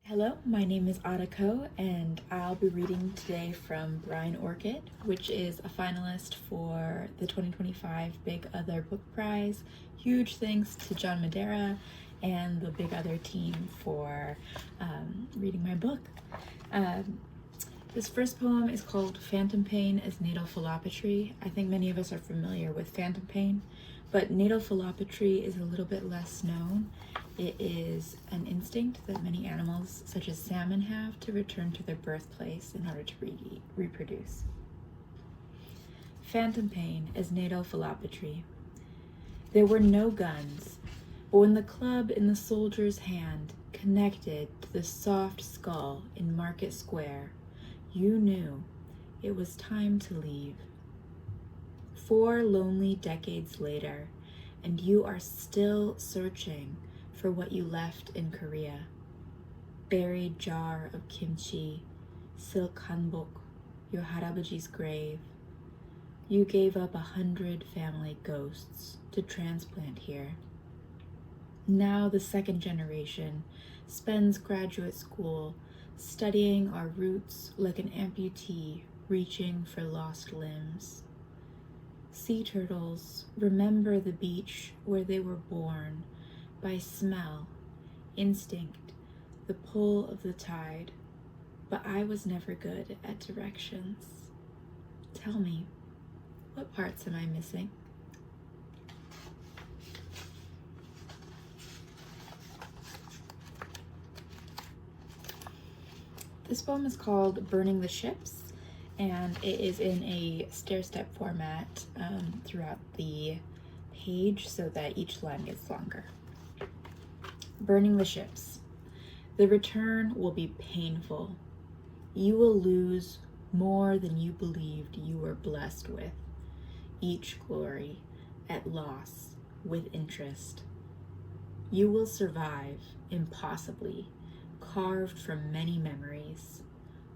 Hello, my name is Arah, and I'll be reading today from BRINE ORCHID, which is a finalist for the 2025 Big Other Book Prize. Huge thanks to John Madeira and the Big Other team for reading my book. This first poem is called Phantom Pain as Natal Philopatry. I think many of us are familiar with phantom pain, but natal philopatry is a little bit less known. It is an instinct that many animals, such as salmon, have to return to their birthplace in order to reproduce. Phantom pain as natal philopatry. There were no guns, but when the club in the soldier's hand connected to the soft skull in Market Square, you knew it was time to leave. 4 lonely decades later, and you are still searching for what you left in Korea. Buried jar of kimchi, silk hanbok, your harabaji's grave. You gave up 100 family ghosts to transplant here. Now the second generation spends graduate school studying our roots like an amputee reaching for lost limbs. Sea turtles remember the beach where they were born by smell, instinct, the pull of the tide, but I was never good at directions. Tell me, what parts am I missing? This poem is called Burning the Ships, and it is in a stair-step format throughout the page so that each line gets longer. Burning the ships. The return will be painful. You will lose more than you believed you were blessed with. Each glory at loss with interest. You will survive impossibly, carved from many memories.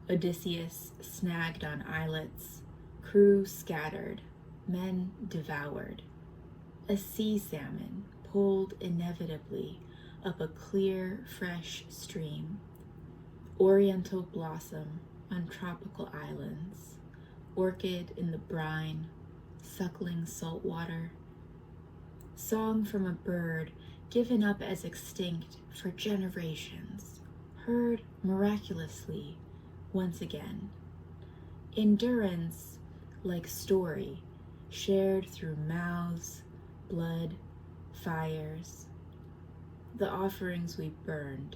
Odysseus snagged on islets, crew scattered, men devoured. A sea salmon pulled inevitably up a clear, fresh stream. Oriental blossom on tropical islands. Orchid in the brine, suckling salt water. Song from a bird given up as extinct for generations, heard miraculously once again. Endurance like story, shared through mouths, blood, fires. The offerings we burned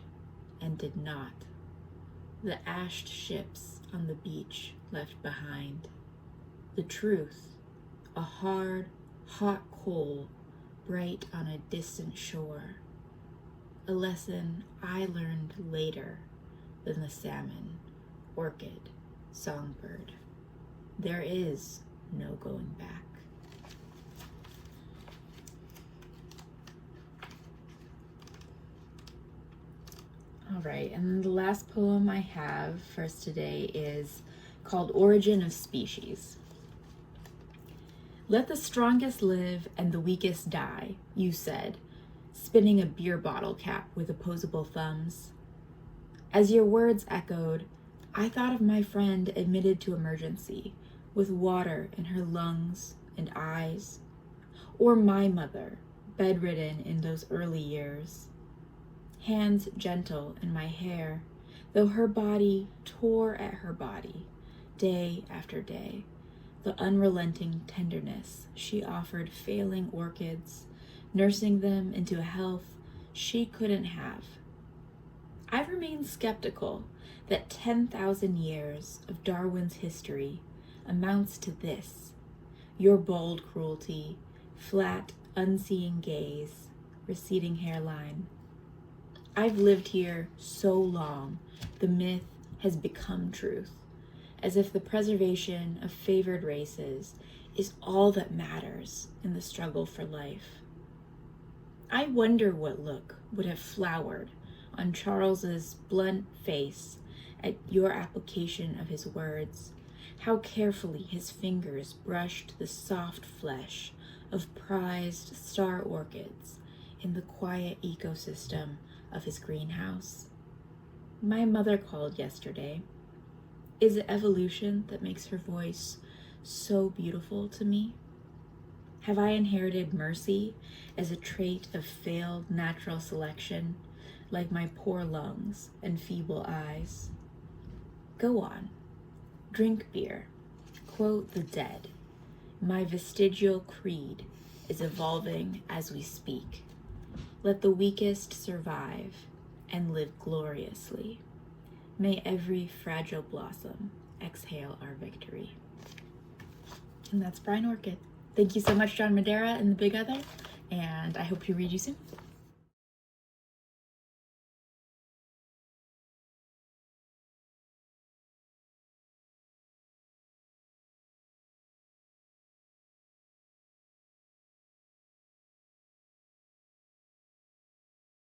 and did not. The ashed ships on the beach left behind. The truth, a hard, hot coal bright on a distant shore. A lesson I learned later than the salmon, orchid, songbird. There is no going back. All right, and the last poem I have for us today is called Origin of Species. Let the strongest live and the weakest die, you said, spinning a beer bottle cap with opposable thumbs. As your words echoed, I thought of my friend admitted to emergency with water in her lungs and eyes, or my mother, bedridden in those early years. Hands gentle in my hair, though her body tore at her body, day after day, the unrelenting tenderness she offered failing orchids, nursing them into a health she couldn't have. I remain skeptical that 10,000 years of Darwin's history amounts to this, your bold cruelty, flat, unseeing gaze, receding hairline. I've lived here so long, the myth has become truth, as if the preservation of favored races is all that matters in the struggle for life. I wonder what look would have flowered on Charles's blunt face at your application of his words, how carefully his fingers brushed the soft flesh of prized star orchids in the quiet ecosystem of his greenhouse. My mother called yesterday. Is it evolution that makes her voice so beautiful to me? Have I inherited mercy as a trait of failed natural selection, like my poor lungs and feeble eyes? Go on, drink beer, quote the dead. My vestigial creed is evolving as we speak. Let the weakest survive and live gloriously. May every fragile blossom exhale our victory. And that's Brine Orchid. Thank you so much, John Madera and the Big Other, and I hope to read you soon.